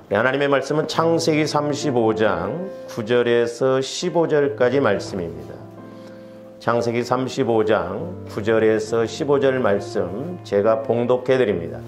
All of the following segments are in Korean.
하나님의 말씀은 창세기 35장 9절에서 15절까지 말씀입니다. 창세기 35장 9절에서 15절 말씀 제가 봉독해 드립니다.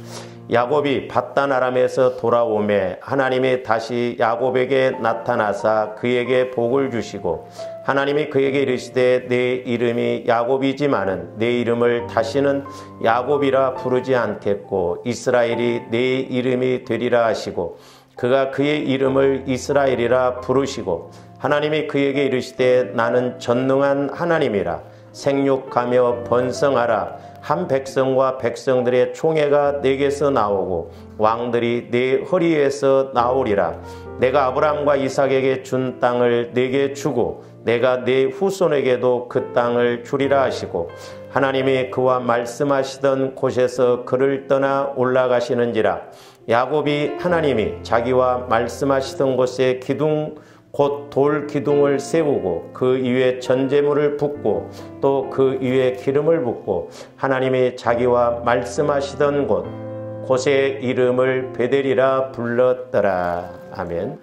야곱이 밧단 아람에서 돌아오매 하나님이 다시 야곱에게 나타나사 그에게 복을 주시고 하나님이 그에게 이르시되 내 이름이 야곱이지만은 내 이름을 다시는 야곱이라 부르지 않겠고 이스라엘이 내 이름이 되리라 하시고 그가 그의 이름을 이스라엘이라 부르시고 하나님이 그에게 이르시되 나는 전능한 하나님이라 생육하며 번성하라 한 백성과 백성들의 총회가 내게서 나오고 왕들이 내 허리에서 나오리라. 내가 아브라함과 이삭에게 준 땅을 내게 주고 내가 내 후손에게도 그 땅을 주리라 하시고 하나님이 그와 말씀하시던 곳에서 그를 떠나 올라가시는지라. 야곱이 하나님이 자기와 말씀하시던 곳에 기둥 곧 돌 기둥을 세우고 그 위에 전제물을 붓고 또 그 위에 기름을 붓고 하나님이 자기와 말씀하시던 곳의 이름을 베델이라 불렀더라. 아멘.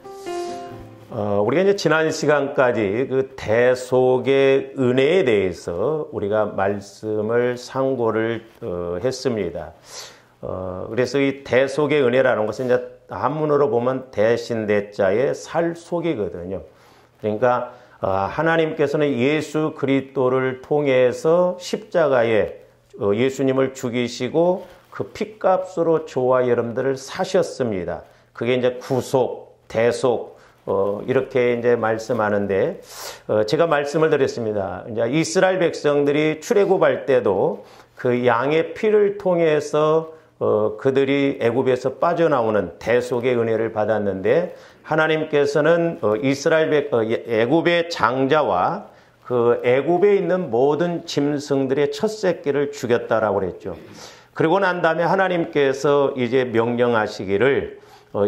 우리가 이제 지난 시간까지 그 대속의 은혜에 대해서 우리가 말씀을 상고를 했습니다. 그래서 이 대속의 은혜라는 것은 이제 한문으로 보면 대신 대자의 살속이거든요. 그러니까 하나님께서는 예수 그리스도를 통해서 십자가에 예수님을 죽이시고 그 핏값으로 저와 여러분들을 사셨습니다. 그게 이제 구속, 대속 이렇게 이제 말씀하는데 제가 말씀을 드렸습니다. 이제 이스라엘 백성들이 출애굽할 때도 그 양의 피를 통해서 그들이 애굽에서 빠져나오는 대속의 은혜를 받았는데 하나님께서는 애굽의 장자와 그 애굽에 있는 모든 짐승들의 첫 새끼를 죽였다라고 그랬죠. 그리고 난 다음에 하나님께서 이제 명령하시기를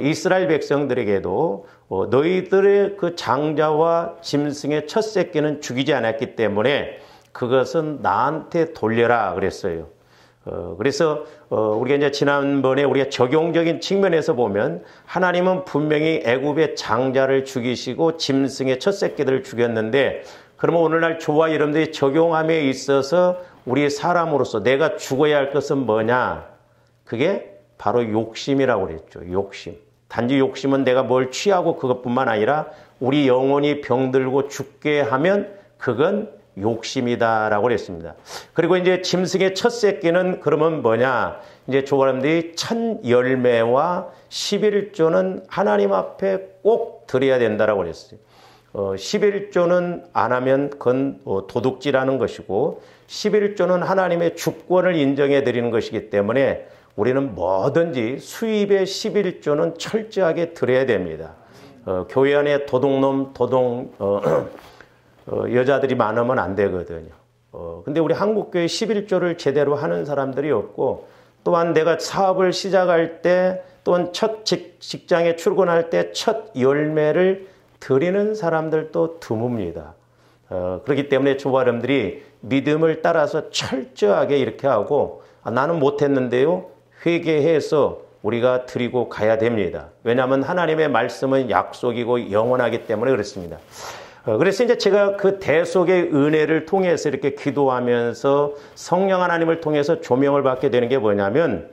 이스라엘 백성들에게도 너희들의 그 장자와 짐승의 첫 새끼는 죽이지 않았기 때문에 그것은 나한테 돌려라 그랬어요. 그래서 우리가 이제 지난번에 우리가 적용적인 측면에서 보면 하나님은 분명히 애굽의 장자를 죽이시고 짐승의 첫 새끼들을 죽였는데 그러면 오늘날 저와 여러분들이 적용함에 있어서 우리 사람으로서 내가 죽어야 할 것은 뭐냐? 그게 바로 욕심이라고 그랬죠. 욕심. 단지 욕심은 내가 뭘 취하고 그것뿐만 아니라 우리 영혼이 병들고 죽게 하면 그건 욕심이다라고 그랬습니다. 그리고 이제 짐승의 첫 새끼는 그러면 뭐냐? 이제 조가람들이 첫 열매와 11조는 하나님 앞에 꼭 드려야 된다라고 그랬어요. 11조는 안 하면 그건 도둑질하는 것이고 11조는 하나님의 주권을 인정해 드리는 것이기 때문에 우리는 뭐든지 수입의 11조는 철저하게 드려야 됩니다. 교회 안에 도둑놈, 여자들이 많으면 안 되거든요. 근데 우리 한국교회 11조를 제대로 하는 사람들이 없고 또한 내가 사업을 시작할 때 또한 첫 직장에 출근할 때 첫 열매를 드리는 사람들도 드뭅니다. 그렇기 때문에 저와 여러분들이 믿음을 따라서 철저하게 이렇게 하고 나는 못했는데요. 회개해서 우리가 드리고 가야 됩니다. 왜냐하면 하나님의 말씀은 약속이고 영원하기 때문에 그렇습니다. 그래서 이제 제가 그 대속의 은혜를 통해서 이렇게 기도하면서 성령 하나님을 통해서 조명을 받게 되는 게 뭐냐면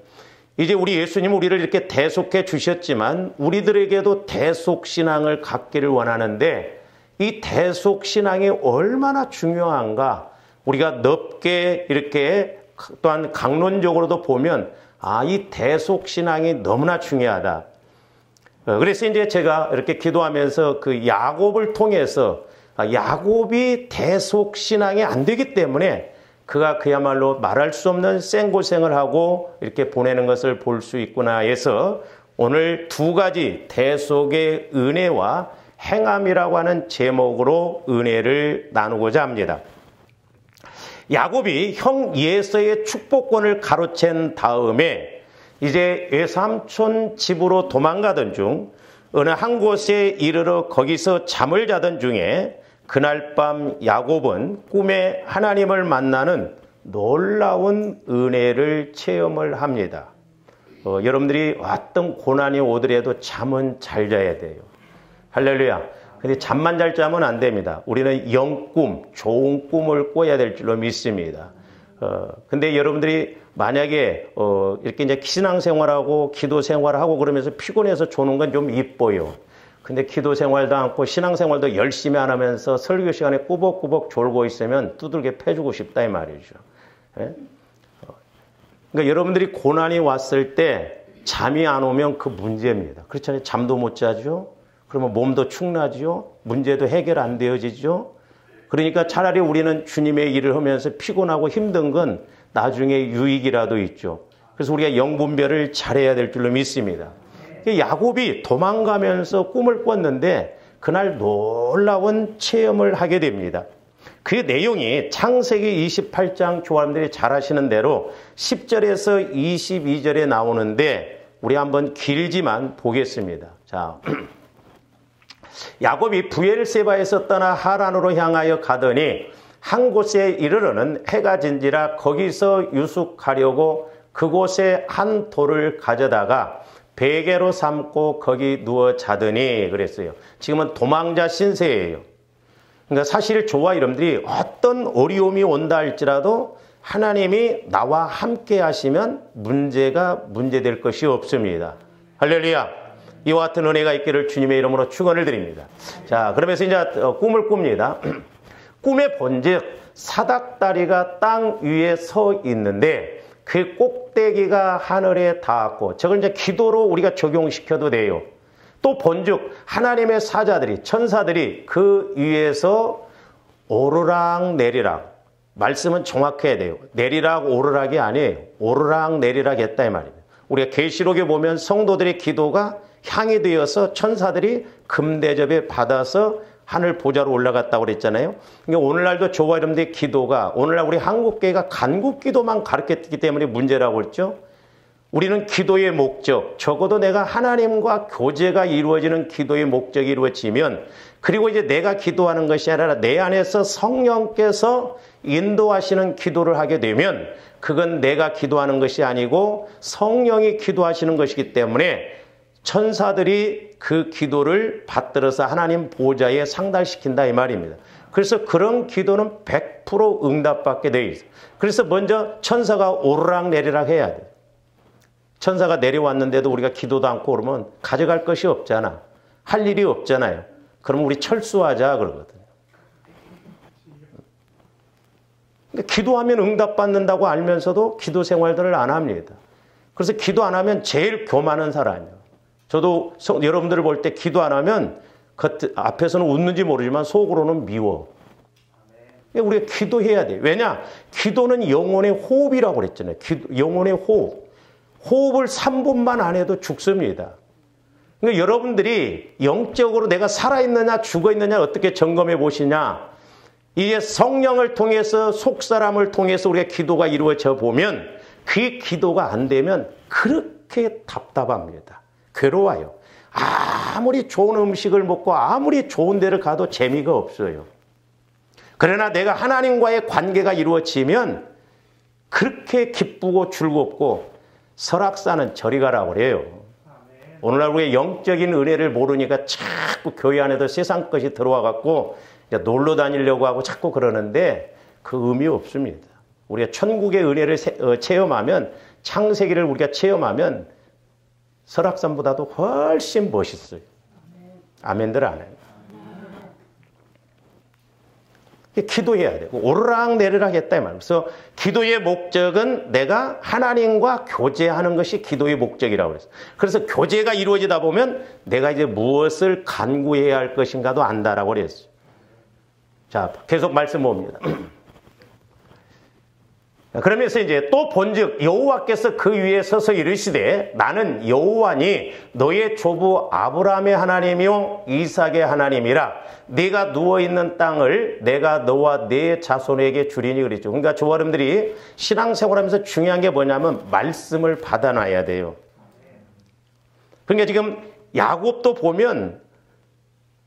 이제 우리 예수님은 우리를 이렇게 대속해 주셨지만 우리들에게도 대속신앙을 갖기를 원하는데 이 대속신앙이 얼마나 중요한가 우리가 넓게 이렇게 또한 강론적으로도 보면 이 대속신앙이 너무나 중요하다. 그래서 이제 제가 이렇게 기도하면서 그 야곱을 통해서 야곱이 대속신앙이 안 되기 때문에 그가 그야말로 말할 수 없는 생고생을 하고 이렇게 보내는 것을 볼 수 있구나 해서 오늘 두 가지 대속의 은혜와 행함이라고 하는 제목으로 은혜를 나누고자 합니다. 야곱이 형 에서의 축복권을 가로챈 다음에 이제 외삼촌 집으로 도망가던 중 어느 한 곳에 이르러 거기서 잠을 자던 중에 그날 밤 야곱은 꿈에 하나님을 만나는 놀라운 은혜를 체험을 합니다. 여러분들이 어떤 고난이 오더라도 잠은 잘 자야 돼요. 할렐루야. 근데 잠만 잘 자면 안 됩니다. 우리는 영꿈, 좋은 꿈을 꿔야 될 줄로 믿습니다. 근데 여러분들이 만약에 이렇게 이제 신앙생활하고 기도생활하고 그러면서 피곤해서 조는 건 좀 이뻐요. 근데 기도생활도 않고 신앙생활도 열심히 안 하면서 설교 시간에 꾸벅꾸벅 졸고 있으면 두들겨 패주고 싶다 이 말이죠. 예? 그러니까 여러분들이 고난이 왔을 때 잠이 안 오면 그 문제입니다. 그렇잖아요. 잠도 못 자죠. 그러면 몸도 축나죠. 문제도 해결 안 되어지죠. 그러니까 차라리 우리는 주님의 일을 하면서 피곤하고 힘든 건 나중에 유익이라도 있죠. 그래서 우리가 영분별을 잘해야 될 줄로 믿습니다. 야곱이 도망가면서 꿈을 꿨는데 그날 놀라운 체험을 하게 됩니다. 그 내용이 창세기 28장 조합들이 잘 아시는 대로 10절에서 22절에 나오는데 우리 한번 길지만 보겠습니다. 자, 야곱이 브엘세바에서 떠나 하란으로 향하여 가더니 한 곳에 이르러는 해가 진지라 거기서 유숙하려고 그곳에 한 돌을 가져다가 베개로 삼고 거기 누워 자더니 그랬어요. 지금은 도망자 신세예요. 그러니까 사실 저와 여러분들이 어떤 어려움이 온다 할지라도 하나님이 나와 함께 하시면 문제가 문제될 것이 없습니다. 할렐루야. 이와 같은 은혜가 있기를 주님의 이름으로 축원을 드립니다. 자, 그러면서 이제 꿈을 꿉니다. 꿈에 본즉 사닥다리가 땅 위에 서 있는데 그 꼭대기가 하늘에 닿았고, 저걸 이제 기도로 우리가 적용시켜도 돼요. 또 본즉 하나님의 사자들이, 천사들이 그 위에서 오르락 내리락, 말씀은 정확해야 돼요. 내리락 오르락이 아니에요. 오르락 내리락 했다 이 말입니다. 우리가 계시록에 보면 성도들의 기도가 향이 되어서 천사들이 금대접에 받아서 하늘 보좌로 올라갔다고 그랬잖아요. 그러니까 오늘날도 저와 여러분들의 기도가, 오늘날 우리 한국교회가 간국기도만 가르쳤기 때문에 문제라고 했죠. 우리는 기도의 목적, 적어도 내가 하나님과 교제가 이루어지는 기도의 목적이 이루어지면, 그리고 이제 내가 기도하는 것이 아니라 내 안에서 성령께서 인도하시는 기도를 하게 되면 그건 내가 기도하는 것이 아니고 성령이 기도하시는 것이기 때문에 천사들이 그 기도를 받들어서 하나님 보좌에 상달시킨다 이 말입니다. 그래서 그런 기도는 100% 응답받게 되어 있어요. 그래서 먼저 천사가 오르락 내리락 해야 돼요. 천사가 내려왔는데도 우리가 기도도 않고 그러면 가져갈 것이 없잖아. 할 일이 없잖아요. 그럼 우리 철수하자 그러거든요. 그러니까 기도하면 응답받는다고 알면서도 기도 생활들을 안 합니다. 그래서 기도 안 하면 제일 교만한 사람이에요. 저도 여러분들을 볼 때 기도 안 하면 앞에서는 웃는지 모르지만 속으로는 미워. 우리가 기도해야 돼요. 왜냐? 기도는 영혼의 호흡이라고 그랬잖아요. 영혼의 호흡. 호흡을 3분만 안 해도 죽습니다. 그러니까 여러분들이 영적으로 내가 살아있느냐 죽어있느냐 어떻게 점검해 보시냐. 이게 성령을 통해서 속사람을 통해서 우리가 기도가 이루어져 보면 그 기도가 안 되면 그렇게 답답합니다. 괴로워요. 아무리 좋은 음식을 먹고 아무리 좋은 데를 가도 재미가 없어요. 그러나 내가 하나님과의 관계가 이루어지면 그렇게 기쁘고 즐겁고 설악산은 저리 가라고 그래요. 오늘날 우리의 영적인 은혜를 모르니까 자꾸 교회 안에도 세상 것이 들어와 갖고 놀러 다니려고 하고 자꾸 그러는데 그 의미 없습니다. 우리가 천국의 은혜를 체험하면, 창세기를 우리가 체험하면 설악산보다도 훨씬 멋있어요. 아멘들 안 해요. 기도해야 되고 오르락 내리락 했다 이 말이에요. 그래서 기도의 목적은 내가 하나님과 교제하는 것이 기도의 목적이라고 그랬어요. 그래서 교제가 이루어지다 보면 내가 이제 무엇을 간구해야 할 것인가도 안다라고 그랬어요. 자, 계속 말씀 봅니다. 그러면서 이제 또 본즉 여호와께서 그 위에 서서 이르시되 나는 여호와니 너의 조부 아브라함의 하나님이요 이삭의 하나님이라. 네가 누워있는 땅을 내가 너와 네 자손에게 주리니 그랬죠. 그러니까 저와 여러분들이 신앙생활하면서 중요한 게 뭐냐면 말씀을 받아놔야 돼요. 그러니까 지금 야곱도 보면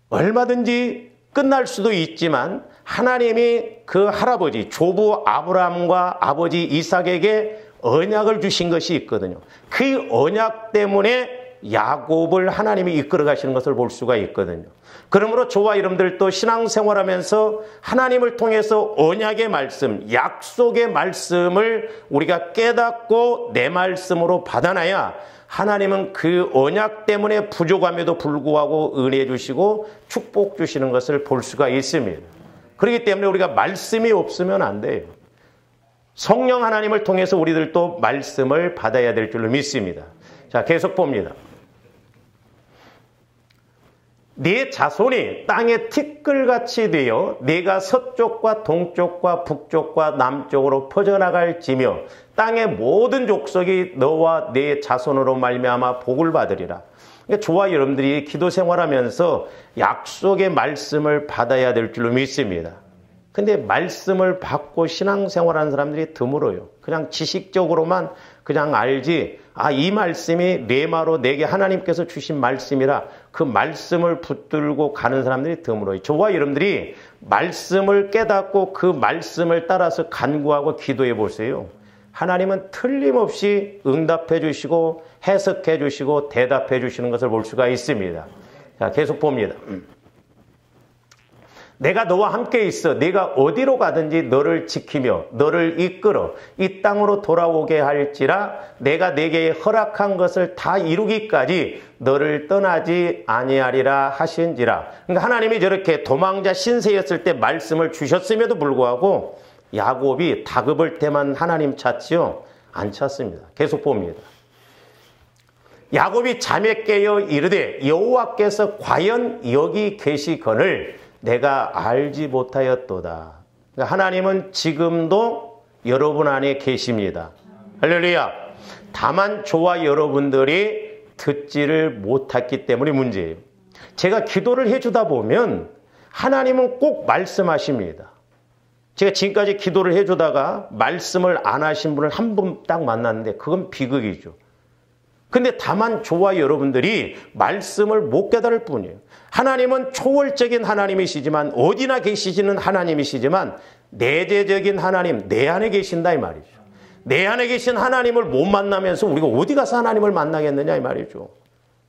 얼마든지 끝날 수도 있지만 하나님이 그 할아버지 조부 아브라함과 아버지 이삭에게 언약을 주신 것이 있거든요. 그 언약 때문에 야곱을 하나님이 이끌어 가시는 것을 볼 수가 있거든요. 그러므로 저와 여러분들도 신앙생활하면서 하나님을 통해서 언약의 말씀, 약속의 말씀을 우리가 깨닫고 내 말씀으로 받아놔야 하나님은 그 언약 때문에 부족함에도 불구하고 은혜 주시고 축복 주시는 것을 볼 수가 있습니다. 그렇기 때문에 우리가 말씀이 없으면 안 돼요. 성령 하나님을 통해서 우리들도 말씀을 받아야 될 줄로 믿습니다. 자, 계속 봅니다. 네 자손이 땅에 티끌같이 되어 네가 서쪽과 동쪽과 북쪽과 남쪽으로 퍼져나갈지며 땅의 모든 족속이 너와 네 자손으로 말미암아 복을 받으리라. 그러니까 저와 여러분들이 기도 생활하면서 약속의 말씀을 받아야 될 줄로 믿습니다. 근데 말씀을 받고 신앙생활하는 사람들이 드물어요. 그냥 지식적으로만 그냥 알지, 이 말씀이 레마로 내게 하나님께서 주신 말씀이라 그 말씀을 붙들고 가는 사람들이 드물어요. 저와 여러분들이 말씀을 깨닫고 그 말씀을 따라서 간구하고 기도해 보세요. 하나님은 틀림없이 응답해 주시고 해석해 주시고 대답해 주시는 것을 볼 수가 있습니다. 자, 계속 봅니다. 내가 너와 함께 있어 네가 어디로 가든지 너를 지키며 너를 이끌어 이 땅으로 돌아오게 할지라 내가 네게 허락한 것을 다 이루기까지 너를 떠나지 아니하리라 하신지라. 그러니까 하나님이 저렇게 도망자 신세였을 때 말씀을 주셨음에도 불구하고 야곱이 다급을 때만 하나님 찾지요? 안 찾습니다. 계속 봅니다. 야곱이 잠에 깨어 이르되 여호와께서 과연 여기 계시거늘 내가 알지 못하였도다. 그러니까 하나님은 지금도 여러분 안에 계십니다. 할렐루야. 다만 저와 여러분들이 듣지를 못했기 때문에 문제예요. 제가 기도를 해주다 보면 하나님은 꼭 말씀하십니다. 제가 지금까지 기도를 해주다가 말씀을 안 하신 분을 한 분 딱 만났는데 그건 비극이죠. 근데 다만 저와 여러분들이 말씀을 못 깨달을 뿐이에요. 하나님은 초월적인 하나님이시지만 어디나 계시지는 하나님이시지만 내재적인 하나님, 내 안에 계신다 이 말이죠. 내 안에 계신 하나님을 못 만나면서 우리가 어디 가서 하나님을 만나겠느냐 이 말이죠.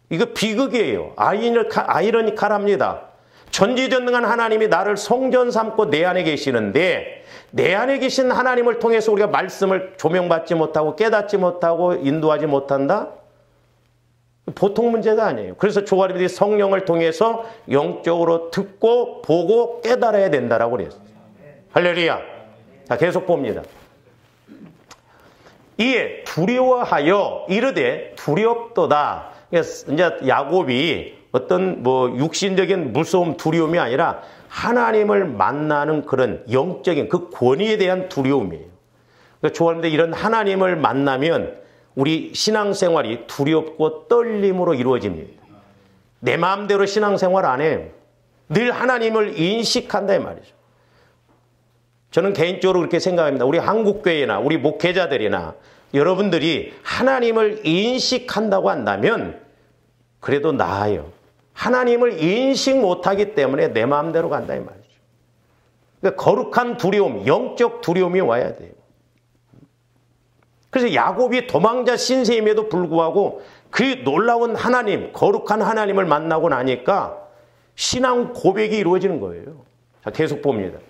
이거 비극이에요. 아이러니컬합니다. 전지전능한 하나님이 나를 성전 삼고 내 안에 계시는데 내 안에 계신 하나님을 통해서 우리가 말씀을 조명받지 못하고 깨닫지 못하고 인도하지 못한다? 보통 문제가 아니에요. 그래서 조가리들이 성령을 통해서 영적으로 듣고 보고 깨달아야 된다라고 그랬어요. 할렐루야. 자, 계속 봅니다. 이에 두려워하여 이르되 두렵도다. 이제 야곱이 어떤 육신적인 무서움, 두려움이 아니라 하나님을 만나는 그런 영적인 그 권위에 대한 두려움이에요. 그러니까 조가리들 이런 하나님을 만나면 우리 신앙생활이 두렵고 떨림으로 이루어집니다. 내 마음대로 신앙생활 안 해요. 늘 하나님을 인식한다 이 말이죠. 저는 개인적으로 그렇게 생각합니다. 우리 한국교회나 우리 목회자들이나 여러분들이 하나님을 인식한다고 한다면 그래도 나아요. 하나님을 인식 못하기 때문에 내 마음대로 간다 이 말이죠. 그러니까 거룩한 두려움, 영적 두려움이 와야 돼요. 그래서 야곱이 도망자 신세임에도 불구하고 그 놀라운 하나님, 거룩한 하나님을 만나고 나니까 신앙 고백이 이루어지는 거예요. 자, 계속 봅니다.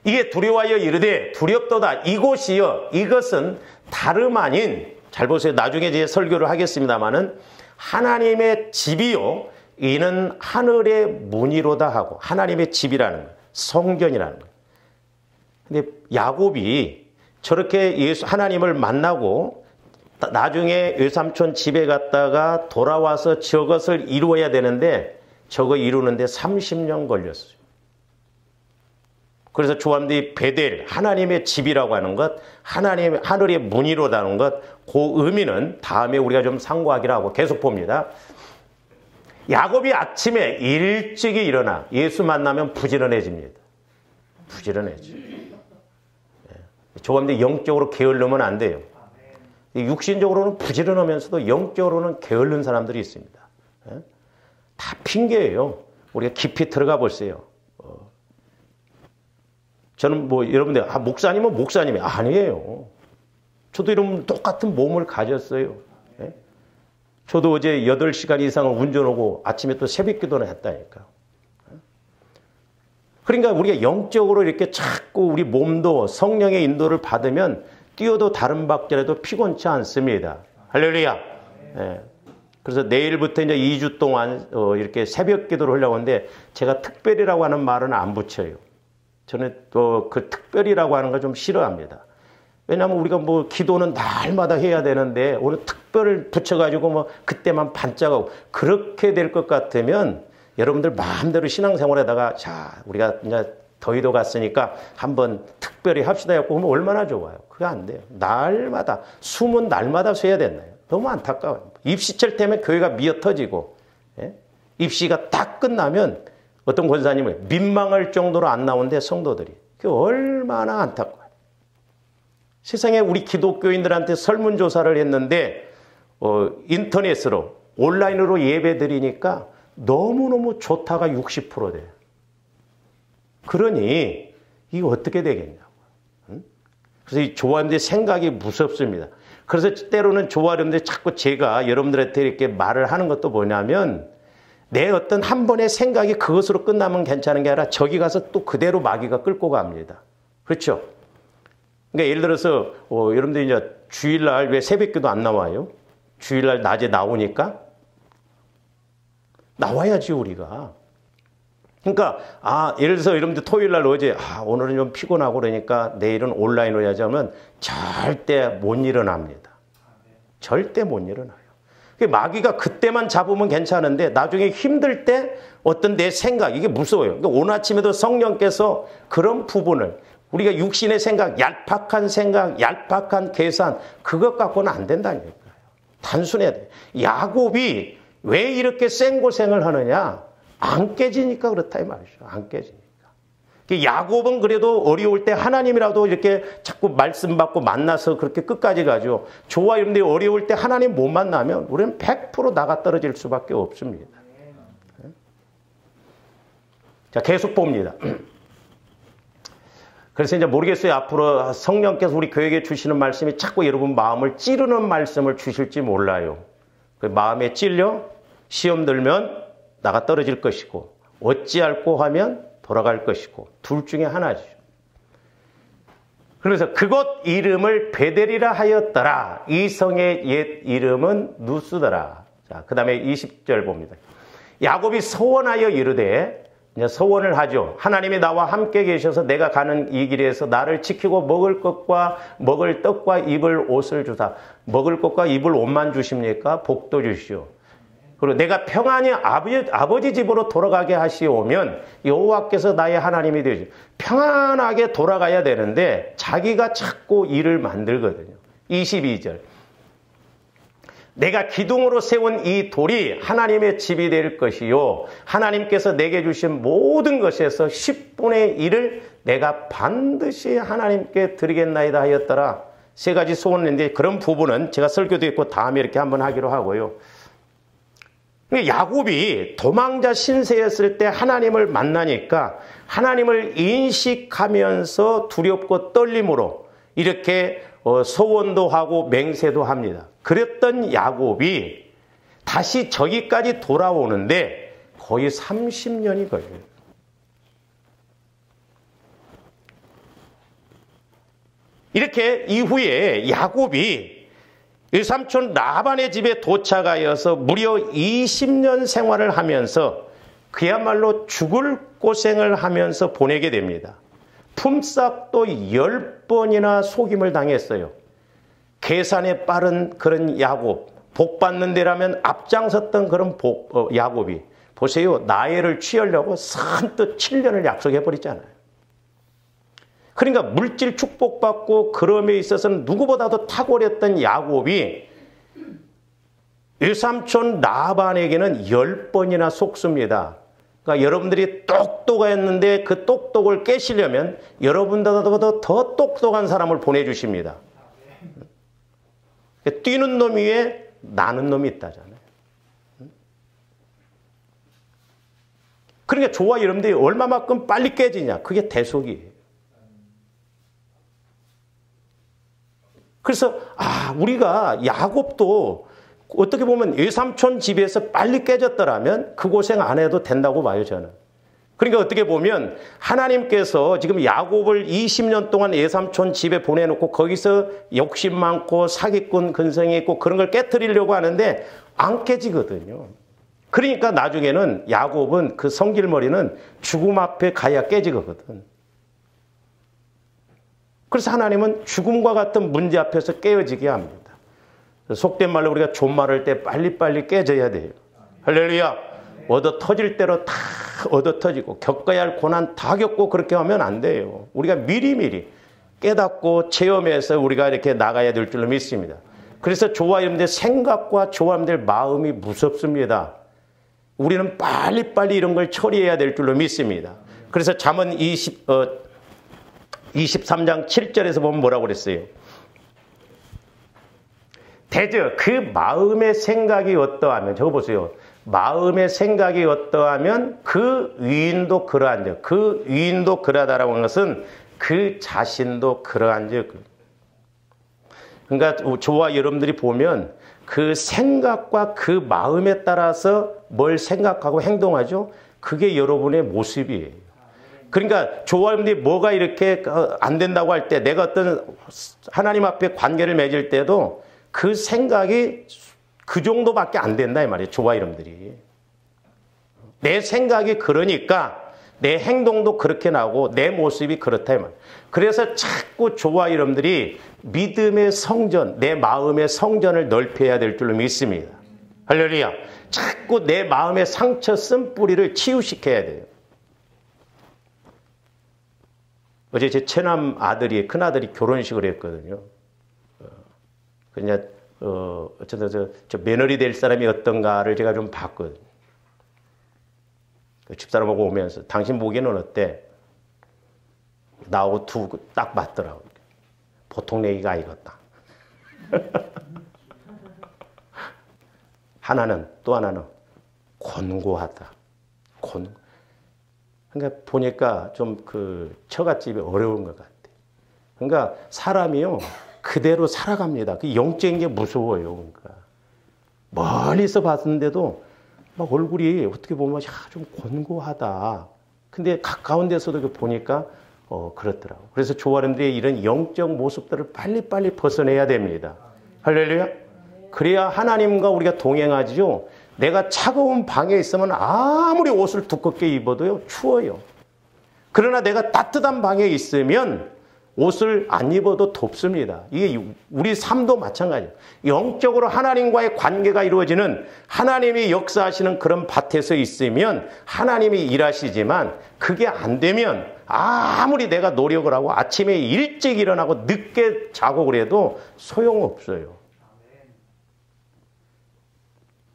이게 두려워하여 이르되 두렵도다. 이곳이여, 이것은 다름 아닌, 잘 보세요. 나중에 제 설교를 하겠습니다마는 하나님의 집이요, 이는 하늘의 문이로다 하고 하나님의 집이라는 거예요. 성전이라는 거예요. 근데 야곱이 저렇게 하나님을 만나고 나중에 외삼촌 집에 갔다가 돌아와서 저것을 이루어야 되는데 저거 이루는데 30년 걸렸어요. 그래서 조함들이 베델, 하나님의 집이라고 하는 것, 하나님의 하늘의 문이로다는 것, 그 의미는 다음에 우리가 좀 상고하기로 하고 계속 봅니다. 야곱이 아침에 일찍이 일어나 예수 만나면 부지런해집니다. 부지런해져. 조감들 영적으로 게을르면 안 돼요. 육신적으로는 부지런하면서도 영적으로는 게을른 사람들이 있습니다. 다 핑계예요. 우리가 깊이 들어가 보세요. 저는 여러분들 목사님은 목사님이 아니에요. 저도 이런 똑같은 몸을 가졌어요. 예? 저도 어제 8시간 이상을 운전하고 아침에 또 새벽 기도를 했다니까요. 그러니까 우리가 영적으로 이렇게 자꾸 우리 몸도 성령의 인도를 받으면 뛰어도 다른 박자라도 피곤치 않습니다. 할렐루야. 예. 그래서 내일부터 이제 2주 동안 이렇게 새벽 기도를 하려고 하는데 제가 특별이라고 하는 말은 안 붙여요. 저는 또 그 특별이라고 하는 걸 좀 싫어합니다. 왜냐하면 우리가 뭐 기도는 날마다 해야 되는데 오늘 특별을 붙여가지고 뭐 그때만 반짝하고 그렇게 될 것 같으면 여러분들 마음대로 신앙생활에다가 자 우리가 이제 더위도 갔으니까 한번 특별히 합시다 했고 그러면 얼마나 좋아요. 그거 안 돼요. 날마다 숨은 날마다 쉬어야 된다요. 너무 안타까워요. 입시철 때문에 교회가 미어 터지고 예? 입시가 딱 끝나면 어떤 권사님은 민망할 정도로 안 나오는데 성도들이 그게 얼마나 안타까워요. 세상에 우리 기독교인들한테 설문조사를 했는데 인터넷으로 온라인으로 예배 드리니까 너무너무 좋다가 60% 돼요. 그러니 이게 어떻게 되겠냐고. 그래서 이 좋아하는데 생각이 무섭습니다. 그래서 때로는 좋아하는데 자꾸 제가 여러분들한테 이렇게 말을 하는 것도 뭐냐면 내 어떤 한 번의 생각이 그것으로 끝나면 괜찮은 게 아니라 저기 가서 또 그대로 마귀가 끌고 갑니다. 그렇죠? 그러니까 예를 들어서 여러분들 이제 주일날 왜 새벽기도 안 나와요? 주일날 낮에 나오니까 나와야지 우리가. 그러니까 예를 들어서 여러분들 토요일날 어제 오늘은 좀 피곤하고 그러니까 내일은 온라인으로 해야지 하면 절대 못 일어납니다. 절대 못 일어나요. 마귀가 그때만 잡으면 괜찮은데 나중에 힘들 때 어떤 내 생각 이게 무서워요. 그러니까 오늘 아침에도 성령께서 그런 부분을 우리가 육신의 생각, 얄팍한 생각, 얄팍한 계산 그것 갖고는 안 된다니까요. 단순해야 돼요. 야곱이 왜 이렇게 생고생을 하느냐? 안 깨지니까 그렇다 이 말이죠. 안 깨지니까. 야곱은 그래도 어려울 때 하나님이라도 이렇게 자꾸 말씀 받고 만나서 그렇게 끝까지 가죠. 저와 여러분들이 어려울 때 하나님 못 만나면 우리는 100% 나가 떨어질 수밖에 없습니다. 자, 계속 봅니다. 그래서 이제 모르겠어요. 앞으로 성령께서 우리 교회에 주시는 말씀이 자꾸 여러분 마음을 찌르는 말씀을 주실지 몰라요. 그 마음에 찔려 시험 들면 나가 떨어질 것이고 어찌할꼬 하면 돌아갈 것이고 둘 중에 하나죠. 그래서 그곳 이름을 베델이라 하였더라. 이 성의 옛 이름은 누스더라. 자, 그 다음에 20절 봅니다. 야곱이 소원하여 이르되 이제 소원을 하죠. 하나님이 나와 함께 계셔서 내가 가는 이 길에서 나를 지키고 먹을 것과 먹을 떡과 입을 옷을 주사. 먹을 것과 입을 옷만 주십니까? 복도 주시오. 그리고 내가 평안히 아버지 집으로 돌아가게 하시오면 여호와께서 나의 하나님이 되죠. 평안하게 돌아가야 되는데 자기가 자꾸 일을 만들거든요. 22절. 내가 기둥으로 세운 이 돌이 하나님의 집이 될 것이요. 하나님께서 내게 주신 모든 것에서 10분의 1을 내가 반드시 하나님께 드리겠나이다 하였더라. 세 가지 소원을 했는데 그런 부분은 제가 설교도 있고 다음에 이렇게 한번 하기로 하고요. 야곱이 도망자 신세였을 때 하나님을 만나니까 하나님을 인식하면서 두렵고 떨림으로 이렇게 소원도 하고 맹세도 합니다. 그랬던 야곱이 다시 저기까지 돌아오는데 거의 30년이 걸려요. 이렇게 이후에 야곱이 삼촌 라반의 집에 도착하여서 무려 20년 생활을 하면서 그야말로 죽을 고생을 하면서 보내게 됩니다. 품삯도 10번이나 속임을 당했어요. 계산에 빠른 그런 야곱, 복 받는 데라면 앞장섰던 그런 야곱이 보세요. 나이를 취하려고 선뜻 7년을 약속해버리잖아요. 그러니까 물질 축복받고 그럼에 있어서는 누구보다도 탁월했던 야곱이 일삼촌 라반에게는 10번이나 속습니다. 그러니까 여러분들이 똑똑했는데 그 똑똑을 깨시려면 여러분보다도 더 똑똑한 사람을 보내주십니다. 뛰는 놈 위에 나는 놈이 있다잖아요. 그러니까 저와 여러분들이 얼마만큼 빨리 깨지냐. 그게 대속이에요. 그래서 우리가 야곱도 어떻게 보면 외삼촌 집에서 빨리 깨졌더라면 그 고생 안 해도 된다고 봐요, 저는. 그러니까 어떻게 보면 하나님께서 지금 야곱을 20년 동안 외삼촌 집에 보내놓고 거기서 욕심 많고 사기꾼 근성이 있고 그런 걸 깨트리려고 하는데 안 깨지거든요. 그러니까 나중에는 야곱은 그 성질머리는 죽음 앞에 가야 깨지거든. 그래서 하나님은 죽음과 같은 문제 앞에서 깨어지게 합니다. 속된 말로 우리가 존말할 때 빨리빨리 깨져야 돼요. 할렐루야. 얻어 터질 대로 다 얻어 터지고 겪어야 할 고난 다 겪고 그렇게 하면 안 돼요. 우리가 미리미리 깨닫고 체험해서 우리가 이렇게 나가야 될 줄로 믿습니다. 그래서 저와 여러분들 생각과 저와 여러분들 마음이 무섭습니다. 우리는 빨리빨리 이런 걸 처리해야 될 줄로 믿습니다. 그래서 잠언 23장 7절에서 보면 뭐라고 그랬어요? 대저 그 마음의 생각이 어떠하면, 저거 보세요. 마음의 생각이 어떠하면 그 위인도 그러한즉, 그 위인도 그러하다라고 하는 것은 그 자신도 그러한즉. 그러니까 저와 여러분들이 보면 그 생각과 그 마음에 따라서 뭘 생각하고 행동하죠? 그게 여러분의 모습이에요. 그러니까 저와 여러분들이 뭐가 이렇게 안 된다고 할 때, 내가 어떤 하나님 앞에 관계를 맺을 때도 그 생각이 그 정도밖에 안 된다 이 말이에요. 저와 여러분들이. 내 생각이 그러니까 내 행동도 그렇게 나오고 내 모습이 그렇다 이 말이에요. 그래서 자꾸 저와 여러분들이 믿음의 성전, 내 마음의 성전을 넓혀야 될 줄로 믿습니다. 할렐루야. 자꾸 내 마음의 상처 쓴 뿌리를 치유시켜야 돼요. 어제 제 최남 아들이, 큰아들이 결혼식을 했거든요. 그냥 어쨌든 저 며느리 될 사람이 어떤가를 제가 좀 봤거든요. 그 집사람하고 오면서 당신 보기에는 어때? 나하고 딱 맞더라고요. 보통 내기가 아니겠다. 또 하나는 곤고하다. 그러니까 보니까 좀 그 처갓집이 어려운 것 같아요. 그러니까 사람이요. 그대로 살아갑니다. 그 영적인 게 무서워요. 그러니까 멀리서 봤는데도 막 얼굴이 어떻게 보면 좀 곤고하다. 근데 가까운 데서도 보니까 그렇더라고. 그래서 조아람들의 이런 영적 모습들을 빨리빨리 벗어내야 됩니다. 할렐루야. 그래야 하나님과 우리가 동행하지요. 내가 차가운 방에 있으면 아무리 옷을 두껍게 입어도요 추워요. 그러나 내가 따뜻한 방에 있으면 옷을 안 입어도 덥습니다. 이게 우리 삶도 마찬가지예요. 영적으로 하나님과의 관계가 이루어지는, 하나님이 역사하시는 그런 밭에서 있으면 하나님이 일하시지만 그게 안 되면 아무리 내가 노력을 하고 아침에 일찍 일어나고 늦게 자고 그래도 소용없어요.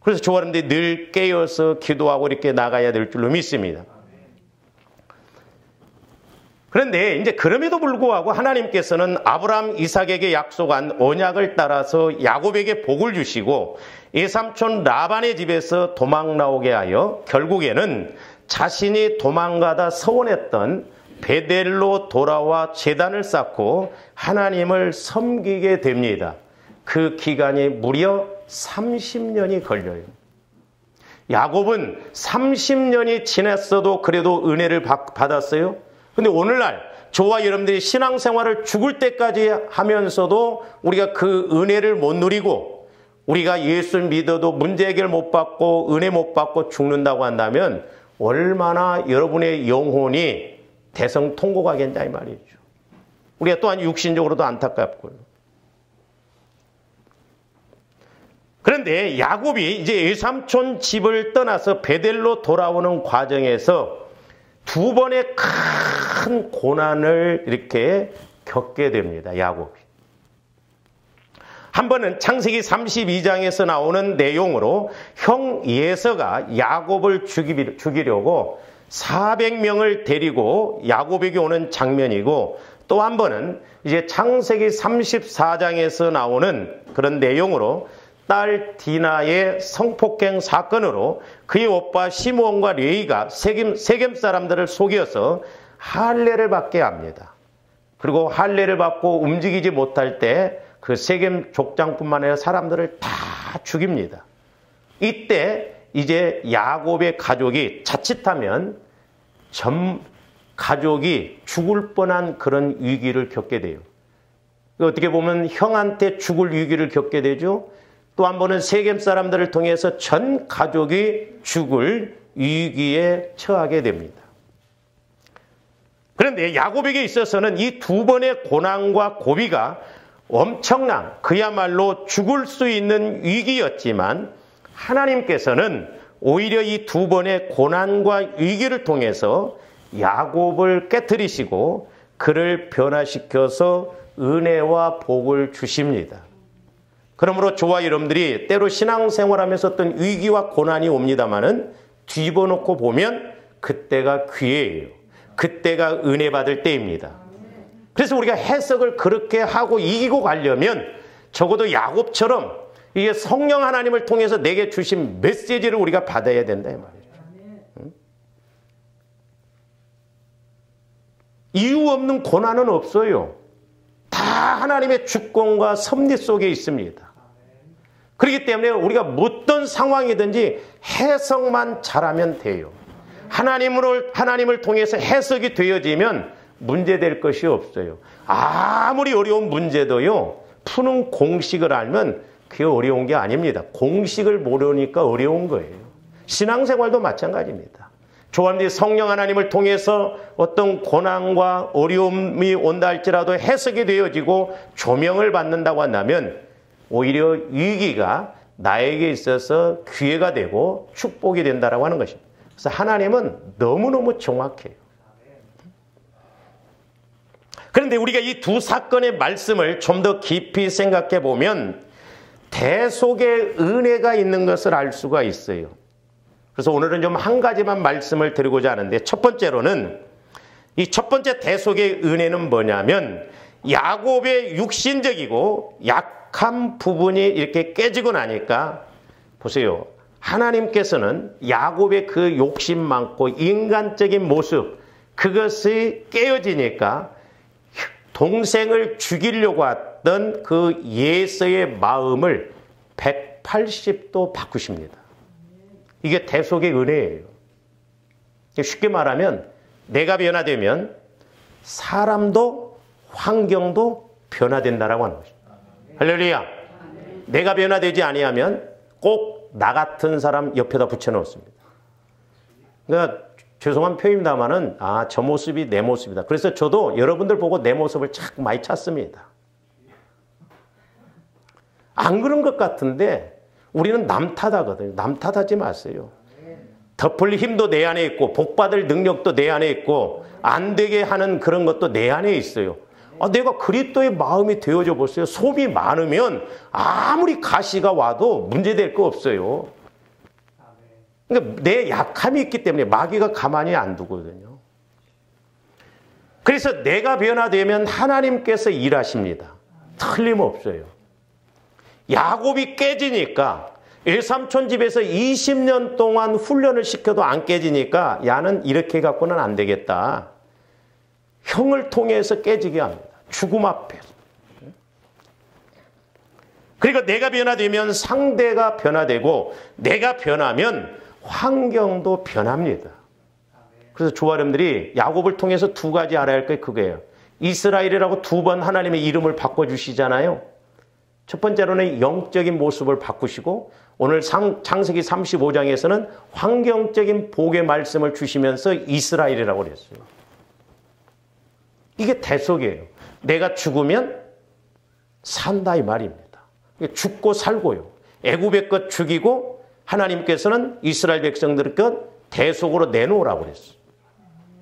그래서 저와 여러분들이 늘 깨어서 기도하고 이렇게 나가야 될 줄로 믿습니다. 그런데 이제 그럼에도 불구하고 하나님께서는 아브라함, 이삭에게 약속한 언약을 따라서 야곱에게 복을 주시고 외삼촌 라반의 집에서 도망 나오게 하여 결국에는 자신이 도망가다 서원했던 베델로 돌아와 제단을 쌓고 하나님을 섬기게 됩니다. 그 기간이 무려 30년이 걸려요. 야곱은 30년이 지났어도 그래도 은혜를 받았어요. 근데 오늘날 저와 여러분들이 신앙생활을 죽을 때까지 하면서도 우리가 그 은혜를 못 누리고 우리가 예수 믿어도 문제 해결 못 받고 은혜 못 받고 죽는다고 한다면 얼마나 여러분의 영혼이 대성통곡하겠냐 이 말이죠. 우리가 또한 육신적으로도 안타깝고요. 그런데 야곱이 이제 외삼촌 집을 떠나서 베델로 돌아오는 과정에서 두 번의 큰 고난을 이렇게 겪게 됩니다. 야곱이. 한 번은 창세기 32장에서 나오는 내용으로 형 예서가 야곱을 죽이려고 400명을 데리고 야곱에게 오는 장면이고, 또 한 번은 이제 창세기 34장에서 나오는 그런 내용으로 딸 디나의 성폭행 사건으로 그의 오빠 시므온과 레위가 세겜 사람들을 속여서 할례를 받게 합니다. 그리고 할례를 받고 움직이지 못할 때 그 세겜 족장뿐만 아니라 사람들을 다 죽입니다. 이때 이제 야곱의 가족이 자칫하면 전 가족이 죽을 뻔한 그런 위기를 겪게 돼요. 어떻게 보면 형한테 죽을 위기를 겪게 되죠. 또 한 번은 세겜 사람들을 통해서 전 가족이 죽을 위기에 처하게 됩니다. 그런데 야곱에게 있어서는 이 두 번의 고난과 고비가 엄청난, 그야말로 죽을 수 있는 위기였지만 하나님께서는 오히려 이 두 번의 고난과 위기를 통해서 야곱을 깨트리시고 그를 변화시켜서 은혜와 복을 주십니다. 그러므로 저와 여러분들이 때로 신앙생활하면서 어떤 위기와 고난이 옵니다마는 뒤집어놓고 보면 그때가 기회예요. 그때가 은혜 받을 때입니다. 그래서 우리가 해석을 그렇게 하고 이기고 가려면 적어도 야곱처럼 이게 성령 하나님을 통해서 내게 주신 메시지를 우리가 받아야 된다 이 말이죠. 응? 이유 없는 고난은 없어요. 다 하나님의 주권과 섭리 속에 있습니다. 그렇기 때문에 우리가 어떤 상황이든지 해석만 잘하면 돼요. 하나님을 통해서 해석이 되어지면 문제될 것이 없어요. 아무리 어려운 문제도요, 푸는 공식을 알면 그게 어려운 게 아닙니다. 공식을 모르니까 어려운 거예요. 신앙생활도 마찬가지입니다. 조합이 성령 하나님을 통해서 어떤 고난과 어려움이 온다 할지라도 해석이 되어지고 조명을 받는다고 한다면 오히려 위기가 나에게 있어서 기회가 되고 축복이 된다라고 하는 것입니다. 그래서 하나님은 너무너무 정확해요. 그런데 우리가 이 두 사건의 말씀을 좀 더 깊이 생각해 보면 대속의 은혜가 있는 것을 알 수가 있어요. 그래서 오늘은 좀 한 가지만 말씀을 드리고자 하는데, 첫 번째로는 이 첫 번째 대속의 은혜는 뭐냐면 야곱의 육신적이고 약한 부분이 이렇게 깨지고 나니까 보세요. 하나님께서는 야곱의 그 욕심 많고 인간적인 모습, 그것이 깨어지니까 동생을 죽이려고 했던 그 예서의 마음을 180도 바꾸십니다. 이게 대속의 은혜예요. 쉽게 말하면 내가 변화되면 사람도 환경도 변화된다라고 하는 것입니다. 할렐루야. 내가 변화되지 아니하면 꼭 나 같은 사람 옆에다 붙여놓습니다. 그러니까 죄송한 표현입니다만은 저 모습이 내 모습이다. 그래서 저도 여러분들 보고 내 모습을 참 많이 찾습니다. 안 그런 것 같은데 우리는 남 탓하거든요. 남 탓하지 마세요. 덮을 힘도 내 안에 있고 복받을 능력도 내 안에 있고 안 되게 하는 그런 것도 내 안에 있어요. 내가 그리스도의 마음이 되어져 보세요. 소비 많으면 아무리 가시가 와도 문제될 거 없어요. 그러니까 내 약함이 있기 때문에 마귀가 가만히 안 두거든요. 그래서 내가 변화되면 하나님께서 일하십니다. 틀림없어요. 야곱이 깨지니까 일삼촌 집에서 20년 동안 훈련을 시켜도 안 깨지니까 야는 이렇게 갖고는 안 되겠다. 형을 통해서 깨지게 합니다. 죽음 앞에서. 그러니까 내가 변화되면 상대가 변화되고 내가 변하면 환경도 변합니다. 그래서 조화 여러분들이 야곱을 통해서 두 가지 알아야 할 게 그거예요. 이스라엘이라고 두 번 하나님의 이름을 바꿔주시잖아요. 첫 번째로는 영적인 모습을 바꾸시고 오늘 창세기 35장에서는 환경적인 복의 말씀을 주시면서 이스라엘이라고 그랬어요. 이게 대속이에요. 내가 죽으면 산다 이 말입니다. 죽고 살고요. 애굽의 것 죽이고 하나님께서는 이스라엘 백성들의 것 대속으로 내놓으라고 그랬어요.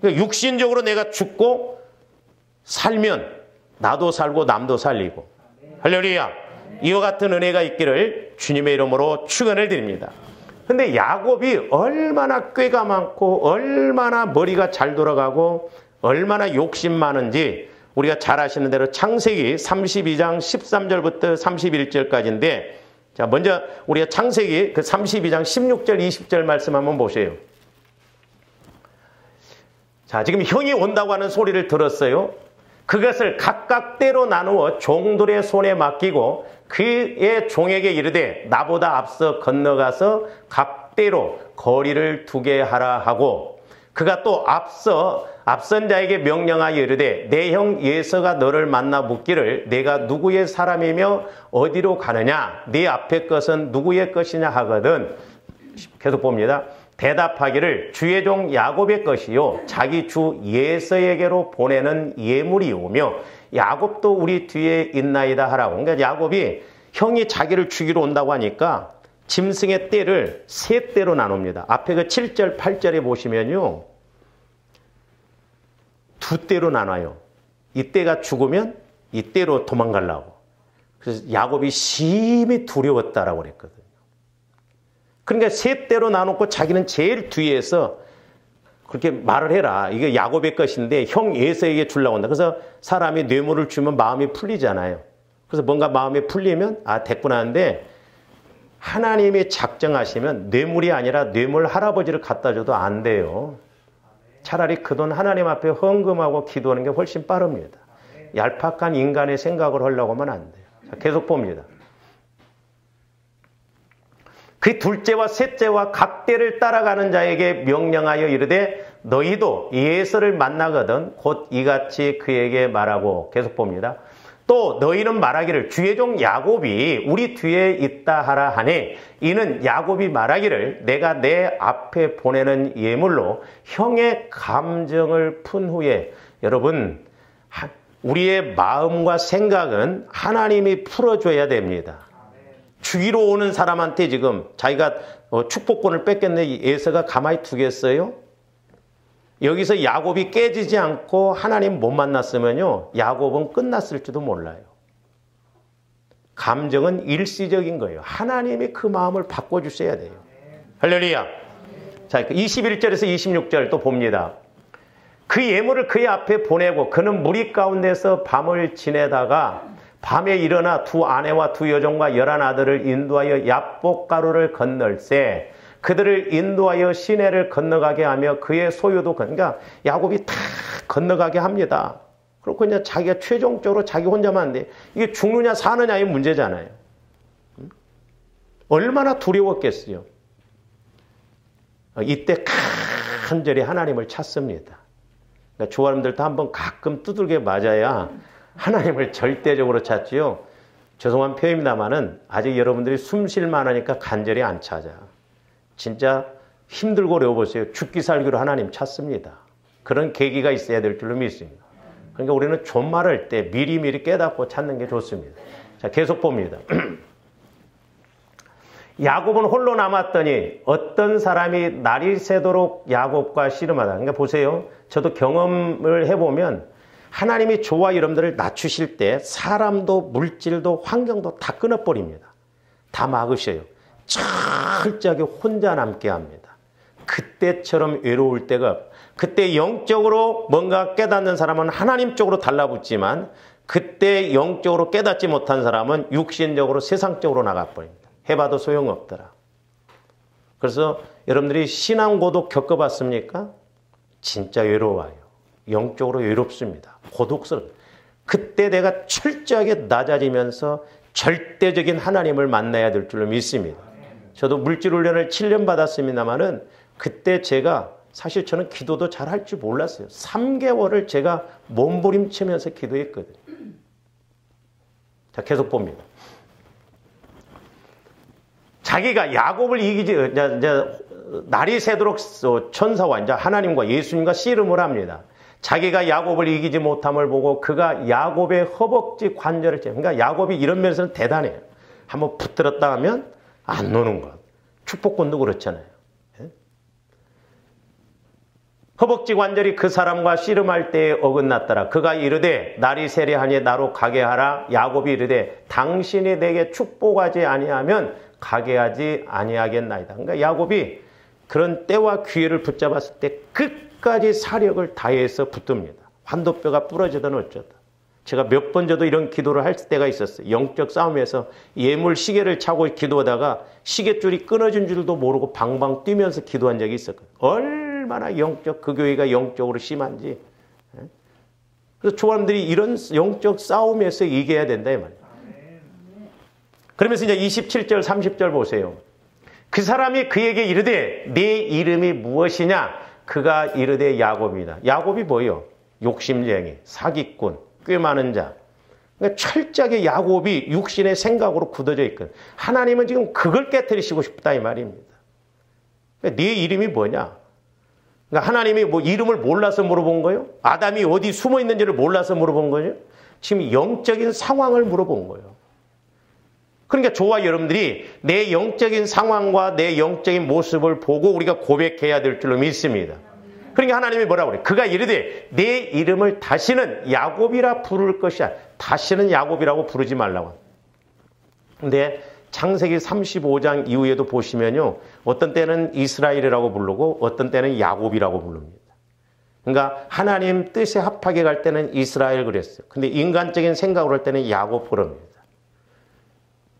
그러니까 육신적으로 내가 죽고 살면 나도 살고 남도 살리고. 할렐루야. 이와 같은 은혜가 있기를 주님의 이름으로 축원을 드립니다. 근데 야곱이 얼마나 꾀가 많고 얼마나 머리가 잘 돌아가고 얼마나 욕심 많은지 우리가 잘 아시는 대로 창세기 32장 13절부터 31절까지인데, 자, 먼저 우리가 창세기 그 32장 16절 20절 말씀 한번 보세요. 자, 지금 형이 온다고 하는 소리를 들었어요. 그것을 각각 때로 나누어 종들의 손에 맡기고 그의 종에게 이르되 나보다 앞서 건너가서 각대로 거리를 두게 하라 하고 그가 또 앞선 자에게 명령하여 이르되 내 형 예서가 너를 만나 묻기를 내가 누구의 사람이며 어디로 가느냐 네 앞의 것은 누구의 것이냐 하거든. 계속 봅니다. 대답하기를 주의 종 야곱의 것이요 자기 주 예서에게로 보내는 예물이오며 야곱도 우리 뒤에 있나이다 하라고. 그러니까 야곱이 형이 자기를 죽이러 온다고 하니까 짐승의 떼를 세 떼로 나눕니다. 앞에 그 7절 8절에 보시면요. 두 떼로 나눠요. 이 떼가 죽으면 이 떼로 도망가려고. 그래서 야곱이 심히 두려웠다라고 그랬거든요. 그러니까 세 떼로 나놓고 자기는 제일 뒤에서 그렇게 말을 해라. 이게 야곱의 것인데 형 예서에게 주려고 한다. 그래서 사람이 뇌물을 주면 마음이 풀리잖아요. 그래서 뭔가 마음이 풀리면 아 됐구나 하는데 하나님이 작정하시면 뇌물이 아니라 뇌물 할아버지를 갖다 줘도 안 돼요. 차라리 그 돈 하나님 앞에 헌금하고 기도하는 게 훨씬 빠릅니다. 얄팍한 인간의 생각을 하려고 하면 안 돼요. 자, 계속 봅니다. 그 둘째와 셋째와 각대를 따라가는 자에게 명령하여 이르되 너희도 예서를 만나거든 곧 이같이 그에게 말하고 계속 봅니다. 또 너희는 말하기를 주의 종 야곱이 우리 뒤에 있다 하라 하니 이는 야곱이 말하기를 내가 내 앞에 보내는 예물로 형의 감정을 푼 후에 여러분 우리의 마음과 생각은 하나님이 풀어줘야 됩니다. 죽이러 오는 사람한테 지금 자기가 축복권을 뺏겼네 예서가 가만히 두겠어요? 여기서 야곱이 깨지지 않고 하나님 못 만났으면요 야곱은 끝났을지도 몰라요. 감정은 일시적인 거예요. 하나님이 그 마음을 바꿔주셔야 돼요. 할렐루야. 자, 21절에서 26절 또 봅니다. 그 예물을 그의 앞에 보내고 그는 무리 가운데서 밤을 지내다가 밤에 일어나 두 아내와 두 여종과 11 아들을 인도하여 야복가루를 건널세 그들을 인도하여 시내를 건너가게 하며 그의 소유도 그러니까 야곱이 다 건너가게 합니다. 그렇고 이제 자기가 최종적으로 자기 혼자만 하는데 이게 죽느냐 사느냐의 문제잖아요. 얼마나 두려웠겠어요. 이때 간절히 하나님을 찾습니다. 그러니까 조아님들도 한번 가끔 두들겨 맞아야 하나님을 절대적으로 찾지요. 죄송한 표현입니다만은 아직 여러분들이 숨 쉴 만하니까 간절히 안 찾아. 진짜 힘들고 어려워보세요. 죽기 살기로 하나님 찾습니다. 그런 계기가 있어야 될 줄로 믿습니다. 그러니까 우리는 존말할 때 미리미리 깨닫고 찾는 게 좋습니다. 자, 계속 봅니다. 야곱은 홀로 남았더니 어떤 사람이 날이 새도록 야곱과 씨름하다. 그러니까 보세요. 저도 경험을 해보면 하나님이 저와 여러분들을 낮추실 때 사람도 물질도 환경도 다 끊어버립니다. 다 막으셔요. 철저하게 혼자 남게 합니다. 그때처럼 외로울 때가 그때 영적으로 뭔가 깨닫는 사람은 하나님 쪽으로 달라붙지만 그때 영적으로 깨닫지 못한 사람은 육신적으로 세상적으로 나가버립니다. 해봐도 소용없더라. 그래서 여러분들이 신앙고독 겪어봤습니까? 진짜 외로워요. 영적으로 외롭습니다. 고독스러워요. 그때 내가 철저하게 낮아지면서 절대적인 하나님을 만나야 될 줄로 믿습니다. 저도 물질훈련을 7년 받았습니다만은 그때 제가 사실 저는 기도도 잘 할 줄 몰랐어요. 3개월을 제가 몸부림치면서 기도했거든요. 자, 계속 봅니다. 자기가 야곱을 이기지, 날이 새도록 천사와 이제 하나님과 예수님과 씨름을 합니다. 자기가 야곱을 이기지 못함을 보고 그가 야곱의 허벅지 관절을 째. 그러니까 야곱이 이런 면에서는 대단해요. 한번 붙들었다 하면 안 노는 것. 축복권도 그렇잖아요. 허벅지 관절이 그 사람과 씨름할 때에 어긋났더라. 그가 이르되 날이 세려하니 나로 가게 하라. 야곱이 이르되 당신이 내게 축복하지 아니하면 가게 하지 아니하겠나이다. 그러니까 야곱이 그런 때와 기회를 붙잡았을 때 끝까지 사력을 다해서 붙듭니다. 환도뼈가 부러지든 어쩌다. 제가 몇 번 저도 이런 기도를 할 때가 있었어요. 영적 싸움에서 예물 시계를 차고 기도하다가 시계줄이 끊어진 줄도 모르고 방방 뛰면서 기도한 적이 있었거든요. 얼마나 영적 그 교회가 영적으로 심한지. 그래서 조원들이 이런 영적 싸움에서 이겨야 된다 이 말이에요. 그러면서 이제 27절 30절 보세요. 그 사람이 그에게 이르되 네 이름이 무엇이냐? 그가 이르되 야곱이다. 야곱이 뭐예요? 욕심쟁이, 사기꾼, 꽤 많은 자. 그러니까 철저하게 야곱이 육신의 생각으로 굳어져 있거든. 하나님은 지금 그걸 깨뜨리시고 싶다 이 말입니다. 그러니까 네 이름이 뭐냐? 그러니까 하나님이 뭐 이름을 몰라서 물어본 거예요? 아담이 어디 숨어 있는지를 몰라서 물어본 거예요? 지금 영적인 상황을 물어본 거예요. 그러니까 저와 여러분들이 내 영적인 상황과 내 영적인 모습을 보고 우리가 고백해야 될 줄로 믿습니다. 그러니까 하나님이 뭐라고 그래요? 그가 이르되 내 이름을 다시는 야곱이라 부를 것이야. 다시는 야곱이라고 부르지 말라고. 근데 창세기 35장 이후에도 보시면요. 어떤 때는 이스라엘이라고 부르고 어떤 때는 야곱이라고 부릅니다. 그러니까 하나님 뜻에 합하게 갈 때는 이스라엘 그랬어요. 근데 인간적인 생각으로 할 때는 야곱 부릅니다.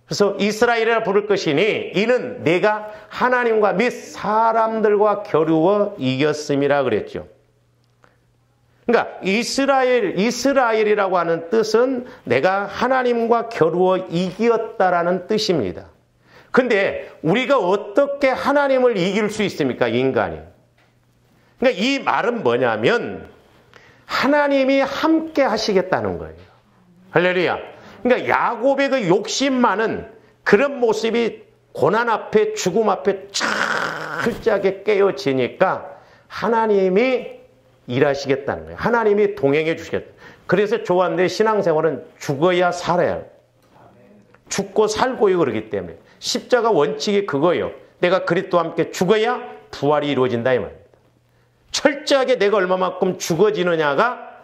그래서 이스라엘이라 부를 것이니 이는 내가 하나님과 및 사람들과 겨루어 이겼음이라 그랬죠. 그러니까 이스라엘이라고 하는 뜻은 내가 하나님과 겨루어 이겼다라는 뜻입니다. 근데 우리가 어떻게 하나님을 이길 수 있습니까? 인간이. 그러니까 이 말은 뭐냐면 하나님이 함께 하시겠다는 거예요. 할렐루야. 그러니까 야곱의 그 욕심 많은 그런 모습이 고난 앞에 죽음 앞에 철저하게 깨어지니까 하나님이 일하시겠다는 거예요. 하나님이 동행해 주시겠다. 그래서 조한대 신앙생활은 죽어야 살아야 해요. 죽고 살고요 그러기 때문에 십자가 원칙이 그거예요. 내가 그리스도와 함께 죽어야 부활이 이루어진다 이 말입니다. 철저하게 내가 얼마만큼 죽어지느냐가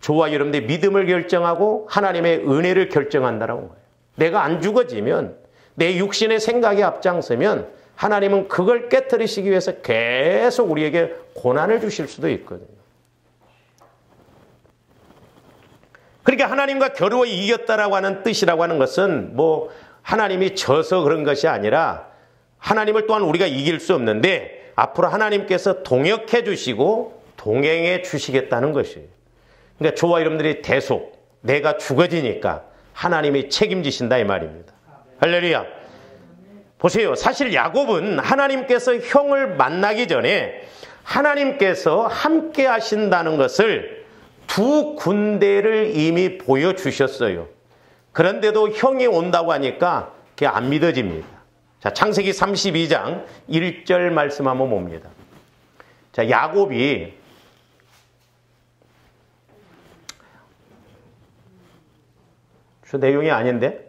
저와 여러분들의 믿음을 결정하고 하나님의 은혜를 결정한다는 거예요. 내가 안 죽어지면 내 육신의 생각이 앞장서면 하나님은 그걸 깨트리시기 위해서 계속 우리에게 고난을 주실 수도 있거든요. 그러니까 하나님과 겨루어 이겼다라고 하는 뜻이라고 하는 것은 뭐 하나님이 져서 그런 것이 아니라 하나님을 또한 우리가 이길 수 없는데 앞으로 하나님께서 동역해 주시고 동행해 주시겠다는 것이에요. 그러니까 저와 여러분들이 대속 내가 죽어지니까 하나님이 책임지신다 이 말입니다. 할렐루야. 보세요. 사실 야곱은 하나님께서 형을 만나기 전에 하나님께서 함께 하신다는 것을 두 군데를 이미 보여주셨어요. 그런데도 형이 온다고 하니까 그게 안 믿어집니다. 자, 창세기 32장 1절 말씀 한번 봅니다. 자, 야곱이 저 내용이 아닌데?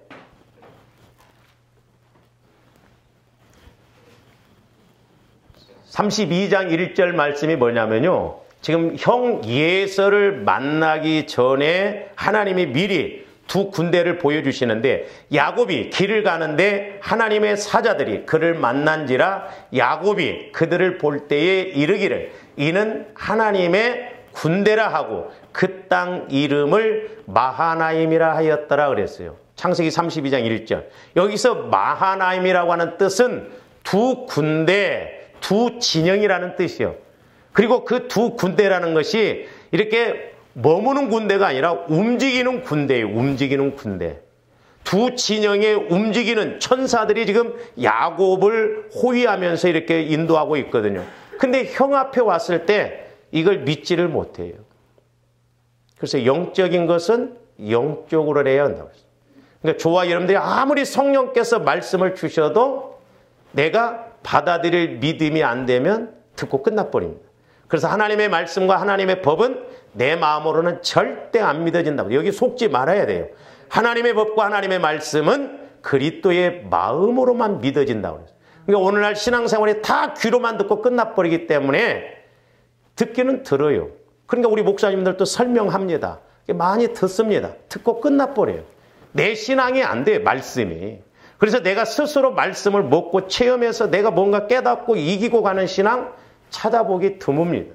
(32장 1절) 말씀이 뭐냐면요. 지금 형 예서를 만나기 전에 하나님이 미리 두 군데를 보여주시는데 야곱이 길을 가는데 하나님의 사자들이 그를 만난지라 야곱이 그들을 볼 때에 이르기를 이는 하나님의 군대라 하고 그 땅 이름을 마하나임이라 하였더라 그랬어요. 창세기 32장 1절. 여기서 마하나임이라고 하는 뜻은 두 군대, 두 진영이라는 뜻이요. 그리고 그 두 군대라는 것이 이렇게 머무는 군대가 아니라 움직이는 군대예요. 움직이는 군대. 두 진영에 움직이는 천사들이 지금 야곱을 호위하면서 이렇게 인도하고 있거든요. 근데 형 앞에 왔을 때 이걸 믿지를 못해요. 그래서 영적인 것은 영적으로 해야 한다고 했어요. 그러니까 저와 여러분들이 아무리 성령께서 말씀을 주셔도 내가 받아들일 믿음이 안 되면 듣고 끝나버립니다. 그래서 하나님의 말씀과 하나님의 법은 내 마음으로는 절대 안 믿어진다고. 여기 속지 말아야 돼요. 하나님의 법과 하나님의 말씀은 그리스도의 마음으로만 믿어진다고 그랬어요. 그러니까 오늘날 신앙생활이 다 귀로만 듣고 끝나버리기 때문에 듣기는 들어요. 그러니까 우리 목사님들도 설명합니다. 많이 듣습니다. 듣고 끝나버려요. 내 신앙이 안 돼요. 말씀이. 그래서 내가 스스로 말씀을 먹고 체험해서 내가 뭔가 깨닫고 이기고 가는 신앙 찾아보기 드뭅니다.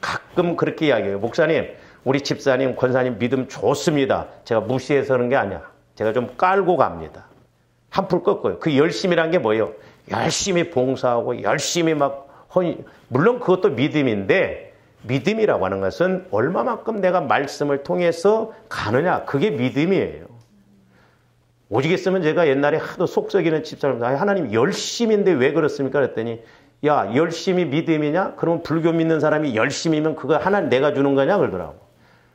가끔 그렇게 이야기해요. 목사님, 우리 집사님, 권사님 믿음 좋습니다. 제가 무시해서 그런 게 아니야. 제가 좀 깔고 갑니다. 한풀 꺾어요. 그 열심이란 게 뭐예요? 열심히 봉사하고 열심히 막 물론 그것도 믿음인데 믿음이라고 하는 것은 얼마만큼 내가 말씀을 통해서 가느냐, 그게 믿음이에요. 오직했으면 제가 옛날에 하도 속 썩이는 집사람, 하나님 열심인데 왜 그렇습니까? 그랬더니 야, 열심히 믿음이냐? 그러면 불교 믿는 사람이 열심이면 그거 하나님 내가 주는 거냐? 그러더라고.